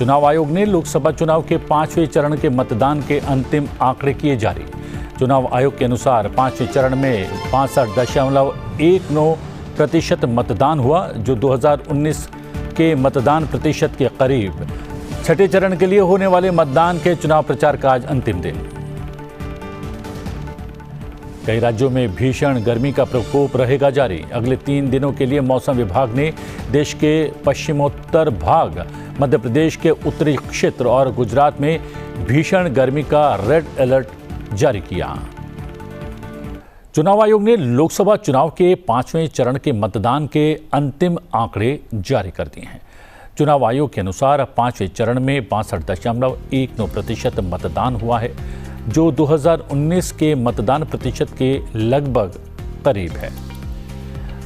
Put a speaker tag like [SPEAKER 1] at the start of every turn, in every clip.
[SPEAKER 1] चुनाव आयोग ने लोकसभा चुनाव के 5वें चरण के मतदान के अंतिम आंकड़े किए जारी। चुनाव आयोग के अनुसार 5वें चरण में 65.19% मतदान हुआ, जो 2019 के मतदान प्रतिशत के करीब। छठे चरण के लिए होने वाले मतदान के चुनाव प्रचार का आज अंतिम दिन। कई राज्यों में भीषण गर्मी का प्रकोप रहेगा जारी। अगले 3 दिनों के लिए मौसम विभाग ने देश के पश्चिमोत्तर भाग, मध्य प्रदेश के उत्तरी क्षेत्र और गुजरात में भीषण गर्मी का रेड अलर्ट जारी किया। चुनाव आयोग ने लोकसभा चुनाव के 5वें चरण के मतदान के अंतिम आंकड़े जारी कर दिए हैं। चुनाव आयोग के अनुसार 5वें चरण में 62.19% मतदान हुआ है, जो 2019 के मतदान प्रतिशत के लगभग करीब है।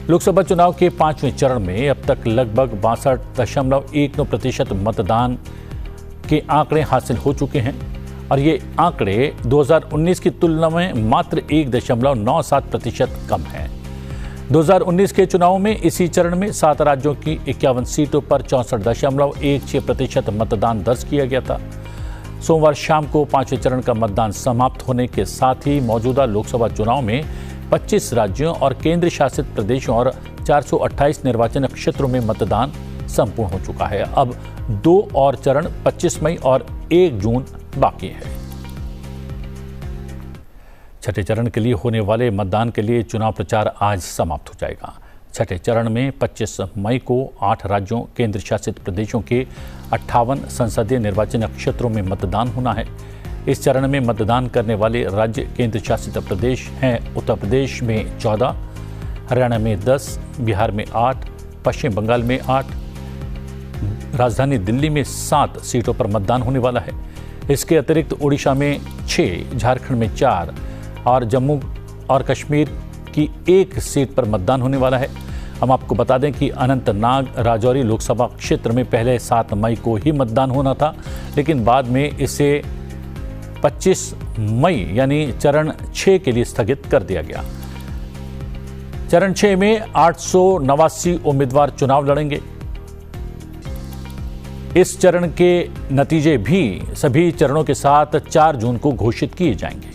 [SPEAKER 1] लोकसभा चुनाव के 5वें चरण में अब तक लगभग 62.19% मतदान के आंकड़े हासिल हो चुके हैं और ये आंकड़े 2019 की तुलना में मात्र 1.97% कम है। 2019 के चुनाव में इसी चरण में 7 राज्यों की 51 सीटों पर 64.16% मतदान दर्ज किया गया था। सोमवार शाम को 5वें चरण का मतदान समाप्त होने के साथ ही मौजूदा लोकसभा चुनाव में 25 राज्यों और केंद्र शासित प्रदेशों और 428 निर्वाचन क्षेत्रों में मतदान संपूर्ण हो चुका है। अब 2 और चरण 25 मई और 1 जून बाकी है। छठे चरण के लिए होने वाले मतदान के लिए चुनाव प्रचार आज समाप्त हो जाएगा। छठे चरण में 25 मई को 8 राज्यों, केंद्र शासित प्रदेशों के 58 संसदीय निर्वाचन क्षेत्रों में मतदान होना है। इस चरण में मतदान करने वाले राज्य केंद्र शासित प्रदेश हैं उत्तर प्रदेश में 14, हरियाणा में 10, बिहार में 8, पश्चिम बंगाल में 8, राजधानी दिल्ली में 7 सीटों पर मतदान होने वाला है। इसके अतिरिक्त उड़ीसा में 6, झारखंड में 4 और जम्मू और कश्मीर की 1 सीट पर मतदान होने वाला है। हम आपको बता दें कि अनंतनाग राजौरी लोकसभा क्षेत्र में पहले 7 मई को ही मतदान होना था, लेकिन बाद में इसे 25 मई यानी चरण 6 के लिए स्थगित कर दिया गया। चरण 6 में 889 उम्मीदवार चुनाव लड़ेंगे। इस चरण के नतीजे भी सभी चरणों के साथ 4 जून को घोषित किए जाएंगे।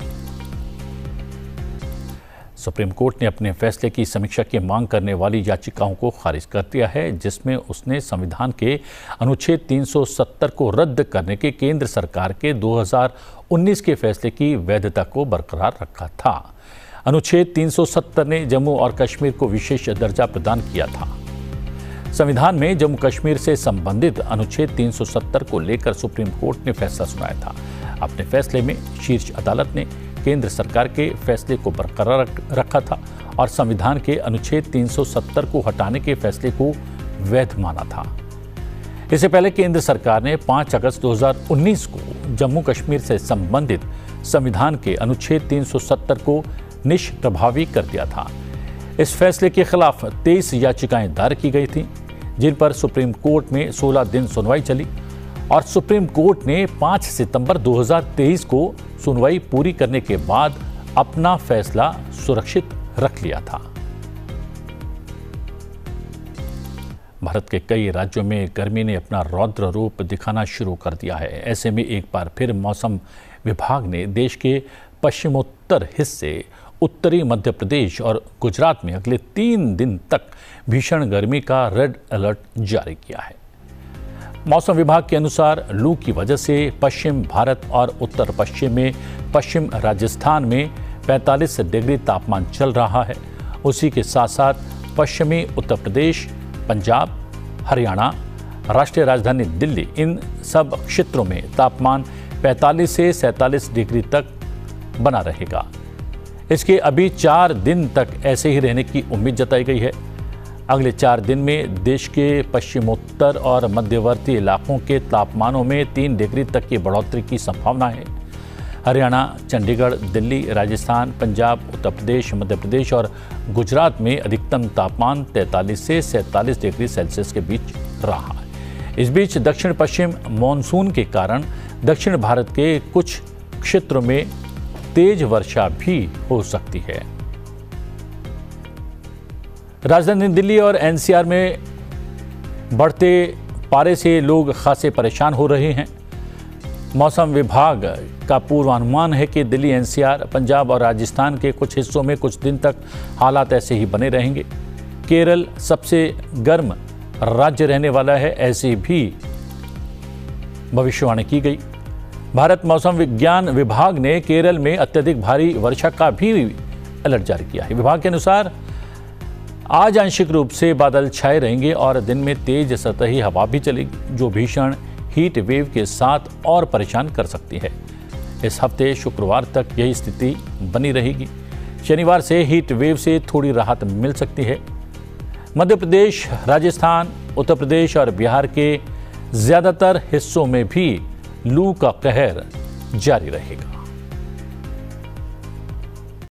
[SPEAKER 1] सुप्रीम कोर्ट ने अपने फैसले की समीक्षा की मांग करने वाली याचिकाओं को खारिज कर दिया है, जिसमें उसने संविधान के अनुच्छेद 370 को रद्द करने के केंद्र सरकार के 2019 के फैसले की वैधता को बरकरार रखा था। अनुच्छेद 370 ने जम्मू और कश्मीर को विशेष दर्जा प्रदान किया था। संविधान में जम्मू कश्मीर से संबंधित अनुच्छेद 370 को लेकर सुप्रीम कोर्ट ने फैसला सुनाया था। अपने फैसले में शीर्ष अदालत ने केंद्र सरकार के फैसले को बरकरार रखा था और संविधान के अनुच्छेद 370 को हटाने के फैसले को वैध माना था। इससे पहले केंद्र सरकार ने 5 अगस्त 2019 को जम्मू कश्मीर से संबंधित संविधान के अनुच्छेद 370 को निष्प्रभावी कर दिया था। इस फैसले के खिलाफ 23 याचिकाएं दायर की गई थीं, जिन पर सुप्रीम कोर्ट में 16 दिन सुनवाई चली और सुप्रीम कोर्ट ने 5 सितंबर 2023 को सुनवाई पूरी करने के बाद अपना फैसला सुरक्षित रख लिया था। भारत के कई राज्यों में गर्मी ने अपना रौद्र रूप दिखाना शुरू कर दिया है। ऐसे में एक बार फिर मौसम विभाग ने देश के पश्चिमोत्तर हिस्से, उत्तरी मध्य प्रदेश और गुजरात में अगले 3 दिन तक भीषण गर्मी का रेड अलर्ट जारी किया है। मौसम विभाग के अनुसार लू की वजह से पश्चिम भारत और उत्तर पश्चिम में पश्चिम राजस्थान में 45 डिग्री तापमान चल रहा है। उसी के साथ साथ पश्चिमी उत्तर प्रदेश, पंजाब, हरियाणा, राष्ट्रीय राजधानी दिल्ली, इन सब क्षेत्रों में तापमान 45 से 47 डिग्री तक बना रहेगा। इसके अभी 4 दिन तक ऐसे ही रहने की उम्मीद जताई गई है। अगले 4 दिन में देश के पश्चिमोत्तर और मध्यवर्ती इलाकों के तापमानों में 3 डिग्री तक की बढ़ोतरी की संभावना है। हरियाणा, चंडीगढ़, दिल्ली, राजस्थान, पंजाब, उत्तर प्रदेश, मध्य प्रदेश और गुजरात में अधिकतम तापमान 43 से 47 डिग्री सेल्सियस के बीच रहा। इस बीच दक्षिण पश्चिम मॉनसून के कारण दक्षिण भारत के कुछ क्षेत्रों में तेज वर्षा भी हो सकती है। राजधानी दिल्ली और एनसीआर में बढ़ते पारे से लोग खासे परेशान हो रहे हैं। मौसम विभाग का पूर्वानुमान है कि दिल्ली, एनसीआर, पंजाब और राजस्थान के कुछ हिस्सों में कुछ दिन तक हालात ऐसे ही बने रहेंगे। केरल सबसे गर्म राज्य रहने वाला है, ऐसी भी भविष्यवाणी की गई। भारत मौसम विज्ञान विभाग ने केरल में अत्यधिक भारी वर्षा का भी अलर्ट जारी किया है। विभाग के अनुसार आज आंशिक रूप से बादल छाए रहेंगे और दिन में तेज सतही हवा भी चलेगी, जो भीषण हीट वेव के साथ और परेशान कर सकती है। इस हफ्ते शुक्रवार तक यही स्थिति बनी रहेगी। शनिवार से हीट वेव से थोड़ी राहत मिल सकती है। मध्य प्रदेश, राजस्थान, उत्तर प्रदेश और बिहार के ज्यादातर हिस्सों में भी लू का कहर जारी रहेगा।